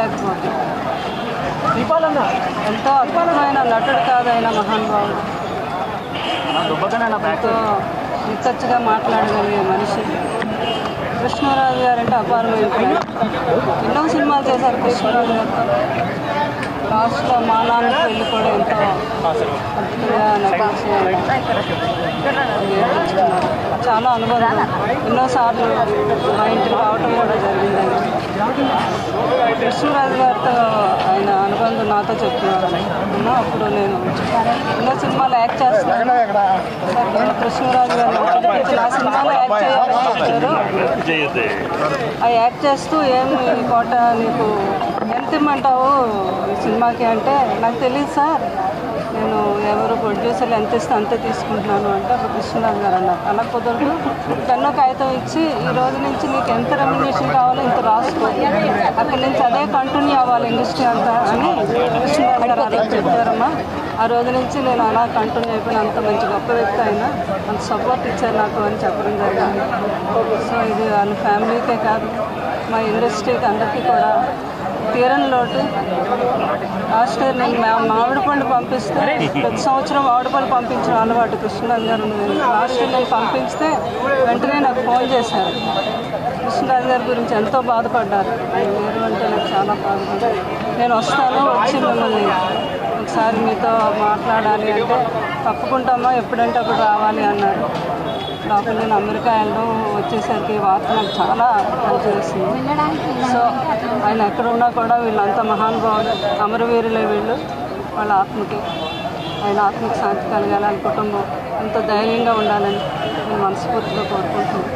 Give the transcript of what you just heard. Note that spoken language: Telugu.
చెప్పలేకపోతే. ఎంతో అద్భుతమైన నటుడు కాదైన మహానుభావుడు, ఎంతో నిక్కచ్చిగా మాట్లాడగలిగే మనిషి. కృష్ణరాజు గారు అంటే అపారమైన ప్రేమ. ఎన్నో సినిమాలు చేశారు కృష్ణరాజు గారితో. లాస్ట్లో మా నాన్న పెళ్ళి కూడా ఎంతో అద్భుతంగా నేర్పించుకున్నారు. చాలా అనుభవం, ఎన్నోసార్లు మా ఇంటికి రావటం కూడా జరిగిందండి. కృష్ణరాజు గారితో ఆయన అనుబంధం నాతో చెప్తున్నారు. అప్పుడు నేను ఎన్నో సినిమాలు యాక్ట్ చేస్తున్నాను. కృష్ణరాజు గారు నా సినిమాలో యాక్ట్ చేయాలని చెప్పారు. ఆ యాక్ట్ చేస్తూ ఏమి కోట నీకు ఎంత ఇమ్మంటావు ఈ సినిమాకి అంటే, నాకు తెలియదు సార్, నేను ఎవరు ప్రొడ్యూసర్లు ఎంత ఇస్తే అంతే తీసుకుంటున్నాను అంటే, అప్పుడు కృష్ణరాజు గారు అన్నారు, అలా కుదరదు, పెన్ను కాగితం ఇచ్చి ఈ రోజు నుంచి నీకు ఎంత రెమ్యునేషన్ కావాలో ఇంత రాసుకో, అక్కడి నుంచి అదే కంటిన్యూ అవ్వాలి ఇండస్ట్రీ అంతా అని కృష్ణరాజు గారు అలా చెప్పారమ్మా. ఆ రోజు నుంచి నేను అలా కంటిన్యూ అయిపోయిన. అంత మంచి గొప్ప వ్యక్తి అయినా అంత సపోర్ట్ ఇచ్చారు నాకు అని చెప్పడం జరిగింది. సో ఇది వాళ్ళ ఫ్యామిలీకే కాదు, మా ఇండస్ట్రీకి అందరికీ కూడా తీరని లోటు. లాస్ట్ ఇయర్ నేను మామిడి పండు పంపిస్తే, ప్రతి సంవత్సరం మామిడి పండు పంపించిన అలవాటు కృష్ణరాజు గారు. లాస్ట్ ఇయర్ నేను పంపిస్తే వెంటనే నాకు ఫోన్ చేశారు. కృష్ణరాజు గారి గురించి ఎంతో బాధపడ్డారు. లేరు అంటే నాకు చాలా బాధపడ్డారు. నేను వస్తాను, వచ్చి మిమ్మల్ని ఒకసారి మీతో మాట్లాడాలి అంటే, తప్పకుంటామా ఎప్పుడంటే అప్పుడు రావాలి అన్నారు. అప్పుడు నేను అమెరికా వెళ్ళడం వచ్చేసరికి వార్త నాకు చాలా పనిచేస్తుంది. సో ఆయన ఎక్కడ ఉన్నా కూడా వీళ్ళంతా మహానుభావులు, అమరవీరులే వీళ్ళు. వాళ్ళ ఆత్మకి, ఆయన ఆత్మకి శాంతి కలగాలని, కుటుంబం ఎంతో ధైర్యంగా ఉండాలని నేను మనస్ఫూర్తిగా కోరుకుంటున్నాను.